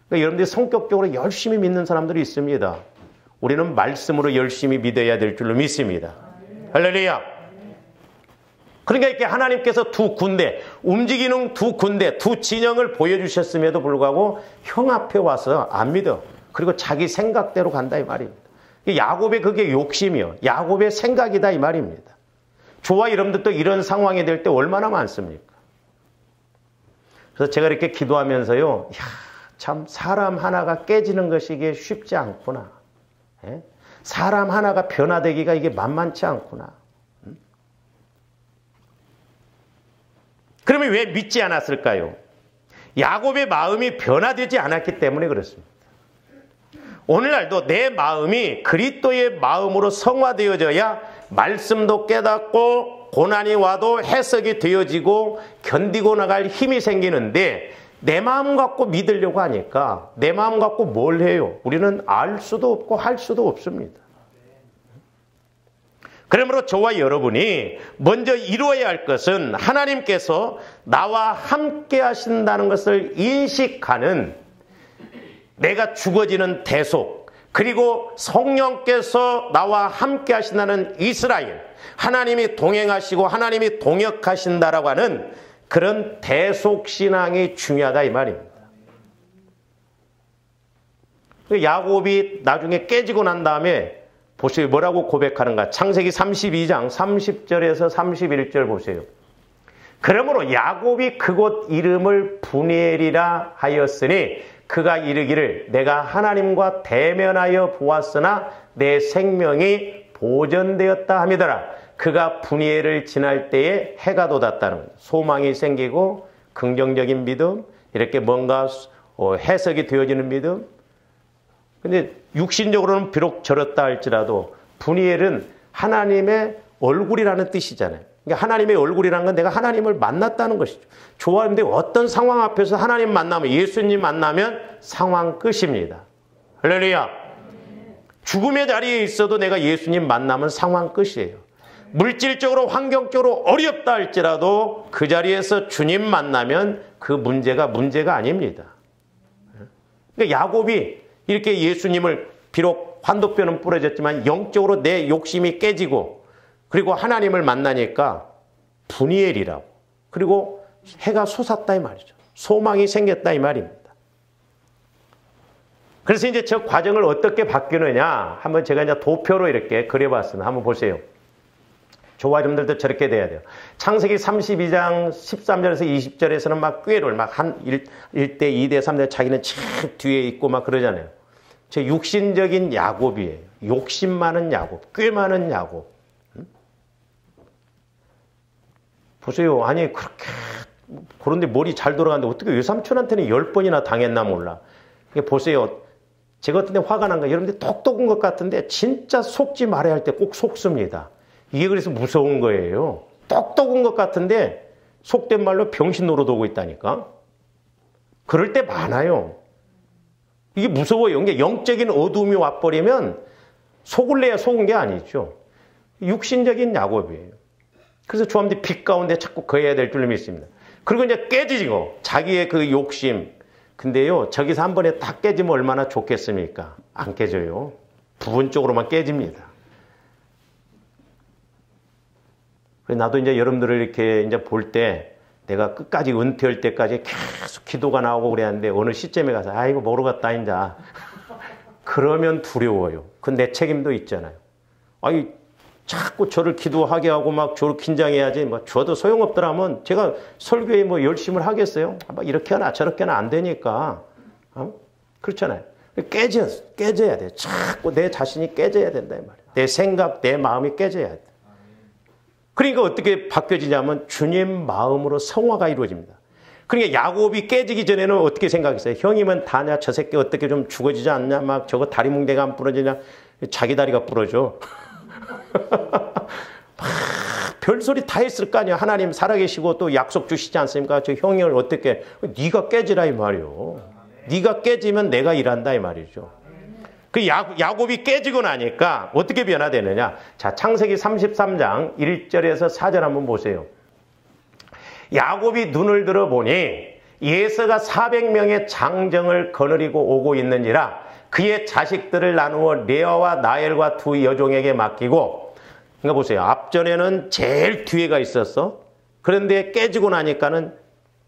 그러니까 여러분들이 성격적으로 열심히 믿는 사람들이 있습니다. 우리는 말씀으로 열심히 믿어야 될 줄로 믿습니다. 할렐루야. 그러니까 이렇게 하나님께서 두 군대, 움직이는 두 군대, 두 진영을 보여주셨음에도 불구하고 형 앞에 와서 안 믿어. 그리고 자기 생각대로 간다 이 말입니다. 야곱의 그게 욕심이요. 야곱의 생각이다 이 말입니다. 저와 여러분들도 이런 상황이 될 때 얼마나 많습니까? 그래서 제가 이렇게 기도하면서요. 야, 참 사람 하나가 깨지는 것이 이게 쉽지 않구나. 예? 사람 하나가 변화되기가 이게 만만치 않구나. 그러면 왜 믿지 않았을까요? 야곱의 마음이 변화되지 않았기 때문에 그렇습니다. 오늘날도 내 마음이 그리스도의 마음으로 성화되어져야 말씀도 깨닫고 고난이 와도 해석이 되어지고 견디고 나갈 힘이 생기는데 내 마음 갖고 믿으려고 하니까 내 마음 갖고 뭘 해요? 우리는 알 수도 없고 할 수도 없습니다. 그러므로 저와 여러분이 먼저 이루어야 할 것은 하나님께서 나와 함께 하신다는 것을 인식하는 내가 죽어지는 대속, 그리고 성령께서 나와 함께 하신다는 이스라엘, 하나님이 동행하시고 하나님이 동역하신다라고 하는 그런 대속신앙이 중요하다 이 말입니다. 야곱이 나중에 깨지고 난 다음에 보세요. 뭐라고 고백하는가? 창세기 32장 30절에서 31절 보세요. 그러므로 야곱이 그곳 이름을 브니엘이라 하였으니 그가 이르기를 내가 하나님과 대면하여 보았으나 내 생명이 보존되었다 함이더라. 그가 브니엘을 지날 때에 해가 돋았다는 거예요. 소망이 생기고 긍정적인 믿음, 이렇게 뭔가 해석이 되어지는 믿음. 근데 육신적으로는 비록 저렇다 할지라도 브니엘은 하나님의 얼굴이라는 뜻이잖아요. 그러니까 하나님의 얼굴이라는 건 내가 하나님을 만났다는 것이죠. 좋아하는데 어떤 상황 앞에서 하나님 만나면, 예수님 만나면 상황 끝입니다. 할렐루야. 죽음의 자리에 있어도 내가 예수님 만나면 상황 끝이에요. 물질적으로 환경적으로 어렵다 할지라도 그 자리에서 주님 만나면 그 문제가 아닙니다. 그러니까 야곱이 이렇게 예수님을 비록 환도뼈는 부러졌지만 영적으로 내 욕심이 깨지고 그리고 하나님을 만나니까 브니엘이라고, 그리고 해가 솟았다 이 말이죠. 소망이 생겼다 이 말입니다. 그래서 이제 저 과정을 어떻게 바뀌느냐 한번 제가 이제 도표로 이렇게 그려봤습니다. 한번 보세요. 저와 여러분들도 저렇게 돼야 돼요. 창세기 32장 13절에서 20절에서는 막 꾀를 막 한 1대, 2대, 3대 자기는 책 뒤에 있고 막 그러잖아요. 저 육신적인 야곱이에요. 욕심 많은 야곱, 꾀 많은 야곱. 보세요. 아니 그렇게 그런데 머리 잘 돌아가는데 어떻게 외삼촌한테는 10번이나 당했나 몰라. 보세요. 제가 어떤 데 화가 난 거 여러분들 똑똑한 것 같은데 진짜 속지 말아야 할 때 꼭 속습니다. 이게 그래서 무서운 거예요. 똑똑한 것 같은데 속된 말로 병신 노릇 오고 있다니까. 그럴 때 많아요. 이게 무서워요. 이게 영적인 어둠이 와버리면 속을래야 속은 게 아니죠. 육신적인 야곱이에요. 그래서 주함대 빛 가운데 자꾸 거해야 될 줄 믿습니다. 그리고 이제 깨지고 자기의 그 욕심. 근데요, 저기서 한 번에 딱 깨지면 얼마나 좋겠습니까? 안 깨져요. 부분적으로만 깨집니다. 나도 이제 여러분들을 이렇게 이제 볼 때 내가 끝까지 은퇴할 때까지 계속 기도가 나오고 그랬는데 어느 시점에 가서 아이고 모르겠다 이제 그러면 두려워요. 그건 내 책임도 있잖아요. 아니 자꾸 저를 기도하게 하고 막 저를 긴장해야지 뭐 저도 소용없더라면 제가 설교에 뭐 열심을 하겠어요? 막 이렇게 하나 저렇게 하나 안 되니까 그렇잖아요. 깨져야 돼. 자꾸 내 자신이 깨져야 된다 이 말이에요. 내 생각, 내 마음이 깨져야 돼. 그러니까 어떻게 바뀌어지냐면 주님 마음으로 성화가 이루어집니다. 그러니까 야곱이 깨지기 전에는 어떻게 생각했어요? 형이면 다냐? 저 새끼 어떻게 좀 죽어지지 않냐? 막 저거 다리 뭉대가 안 부러지냐? 자기 다리가 부러져. 막 별소리 다 했을 거 아니야. 하나님 살아계시고 또 약속 주시지 않습니까? 저 형을 어떻게, 네가 깨지라 이 말이요. 네가 깨지면 내가 일한다 이 말이죠. 그 야곱이 깨지고 나니까 어떻게 변화되느냐. 자, 창세기 33장 1절에서 4절 한번 보세요. 야곱이 눈을 들어보니 에서가 400명의 장정을 거느리고 오고 있는지라 그의 자식들을 나누어 레아와 나엘과 두 여종에게 맡기고, 그러니까 보세요. 앞전에는 제일 뒤에가 있었어. 그런데 깨지고 나니까는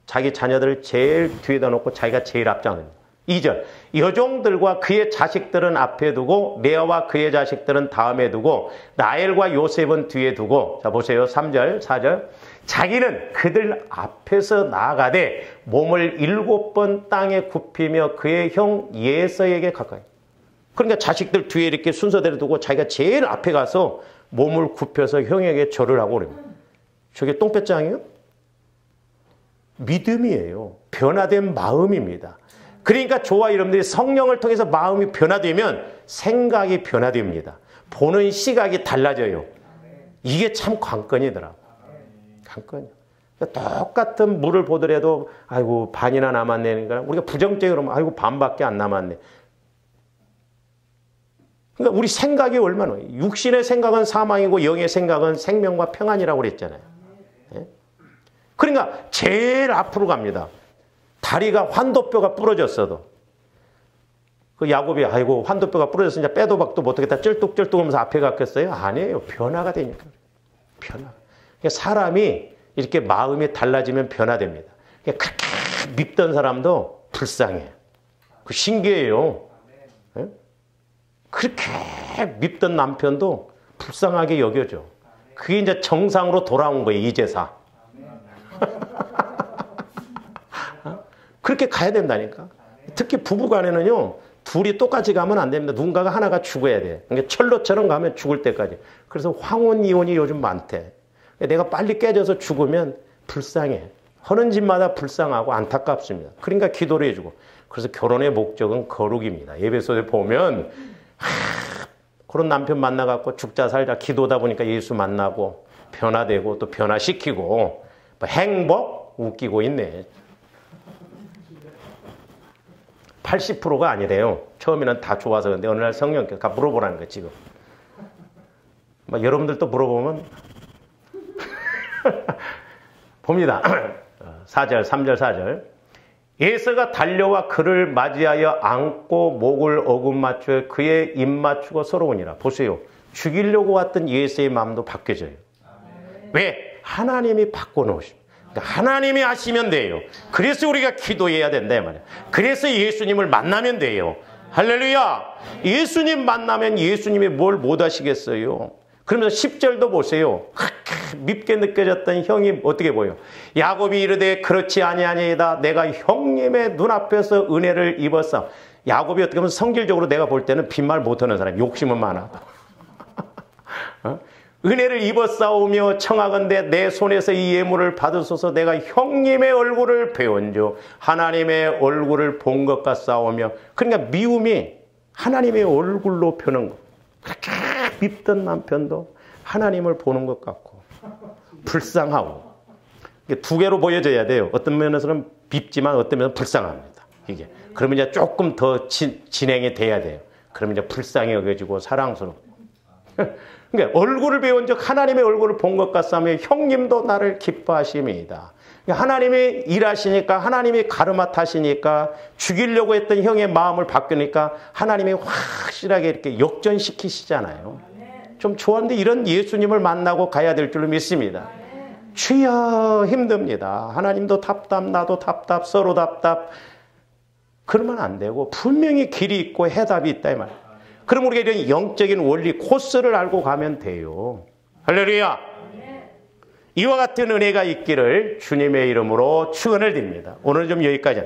자기 자녀들을 제일 뒤에다 놓고 자기가 제일 앞장을. 2절. 여종들과 그의 자식들은 앞에 두고 레아와 그의 자식들은 다음에 두고 나엘과 요셉은 뒤에 두고. 자 보세요. 3절 4절. 자기는 그들 앞에서 나아가되 몸을 7번 땅에 굽히며 그의 형 예서에게 가까이. 그러니까 자식들 뒤에 이렇게 순서대로 두고 자기가 제일 앞에 가서 몸을 굽혀서 형에게 절을 하고 그래요. 저게 똥배짱이에요? 믿음이에요. 변화된 마음입니다. 그러니까 저와 여러분들이 성령을 통해서 마음이 변화되면 생각이 변화됩니다. 보는 시각이 달라져요. 이게 참 관건이더라고요. 관건이요. 똑같은 물을 보더라도 아이고 반이나 남았네. 우리가 부정적으로 하면 아이고 반밖에 안 남았네. 그러니까 우리 생각이 얼마나, 육신의 생각은 사망이고 영의 생각은 생명과 평안이라고 그랬잖아요. 네? 그러니까 제일 앞으로 갑니다. 다리가 환도뼈가 부러졌어도 그 야곱이 아이고 환도뼈가 부러졌으니까 빼도 박도 못하겠다 쩔뚝쩔뚝 하면서 앞에 갔겠어요? 아니에요. 변화가 되니까. 변화. 그러니까 사람이 이렇게 마음이 달라지면 변화됩니다. 그렇게 밉던 사람도 불쌍해. 그 신기해요. 네? 그렇게 밉던 남편도 불쌍하게 여겨져. 그게 이제 정상으로 돌아온 거예요. 이제사. 그렇게 가야 된다니까. 특히 부부간에는요. 둘이 똑같이 가면 안 됩니다. 누군가가 하나가 죽어야 돼. 그러니까 철로처럼 가면 죽을 때까지. 그래서 황혼 이혼이 요즘 많대. 내가 빨리 깨져서 죽으면 불쌍해. 하는 집마다 불쌍하고 안타깝습니다. 그러니까 기도를 해주고. 그래서 결혼의 목적은 거룩입니다. 예배소에 보면 그런 남편 만나갖고 죽자 살자 기도다 보니까 예수 만나고 변화되고 또 변화시키고 뭐 행복 웃기고 있네. 80%가 아니래요. 처음에는 다 좋아서. 근데 어느 날 성령께서 물어보라는 거예요, 지금. 막 여러분들도 물어보면 봅니다. 4절, 3절, 4절. 에서가 달려와 그를 맞이하여 안고 목을 어금 맞추어 그의 입 맞추고 서러우니라. 보세요. 죽이려고 왔던 예수의 마음도 바뀌어져요. 왜? 하나님이 바꿔놓으십니다. 하나님이 하시면 돼요. 그래서 우리가 기도해야 된다 말이에요. 그래서 예수님을 만나면 돼요. 할렐루야. 예수님 만나면 예수님이 뭘 못 하시겠어요. 그러면서 10절도 보세요. 밉게 느껴졌던 형이 어떻게 보여? 야곱이 이르되 그렇지 아니하니이다. 내가 형님의 눈앞에서 은혜를 입었어. 야곱이 어떻게 보면 성질적으로 내가 볼 때는 빈말 못하는 사람, 욕심은 많아도. 은혜를 입었사오며 청하건대 내 손에서 이 예물을 받으소서. 내가 형님의 얼굴을 배운즉 하나님의 얼굴을 본 것 같사오며. 그러니까 미움이 하나님의 얼굴로 펴는 거. 그렇게 밉던 남편도 하나님을 보는 것 같고 불쌍하고. 이게 두 개로 보여져야 돼요. 어떤 면에서는 밉지만 어떤 면에서는 불쌍합니다. 이게 그러면 이제 조금 더 진행이 돼야 돼요. 그러면 이제 불쌍히 여겨지고 사랑스럽고. 그러니까 얼굴을 배운 즉 하나님의 얼굴을 본 것 같사오며 형님도 나를 기뻐하심이다. 그러니까 하나님이 일하시니까, 하나님이 가르마타시니까, 죽이려고 했던 형의 마음을 바꾸니까 하나님이 확실하게 이렇게 역전시키시잖아요. 좀 좋았는데 이런 예수님을 만나고 가야 될 줄로 믿습니다. 주여 힘듭니다. 하나님도 답답, 나도 답답, 서로 답답. 그러면 안 되고 분명히 길이 있고 해답이 있다 이 말이에요. 그럼 우리가 이런 영적인 원리 코스를 알고 가면 돼요. 할렐루야. 이와 같은 은혜가 있기를 주님의 이름으로 축원을 드립니다. 오늘은 좀 여기까지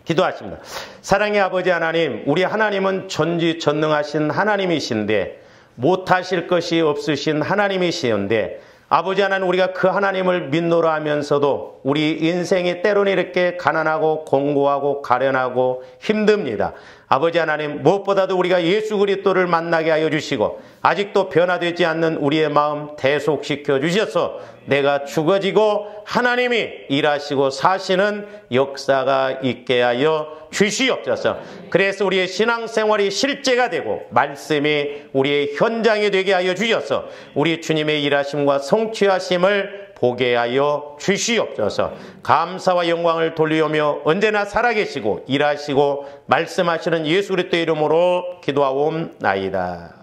기도하십니다. 사랑의 아버지 하나님, 우리 하나님은 전지전능하신 하나님이신데 못하실 것이 없으신 하나님이시는데 아버지 하나님, 우리가 그 하나님을 믿노라 하면서도 우리 인생이 때로는 이렇게 가난하고 공고하고 가련하고 힘듭니다. 아버지 하나님, 무엇보다도 우리가 예수 그리스도를 만나게 하여 주시고 아직도 변화되지 않는 우리의 마음 대속시켜 주셔서 내가 죽어지고 하나님이 일하시고 사시는 역사가 있게 하여 주시옵소서. 그래서 우리의 신앙생활이 실제가 되고 말씀이 우리의 현장이 되게 하여 주셔서 우리 주님의 일하심과 성취하심을 보게 하여 주시옵소서. 감사와 영광을 돌리오며 언제나 살아계시고 일하시고 말씀하시는 예수 그리스도의 이름으로 기도하옵나이다.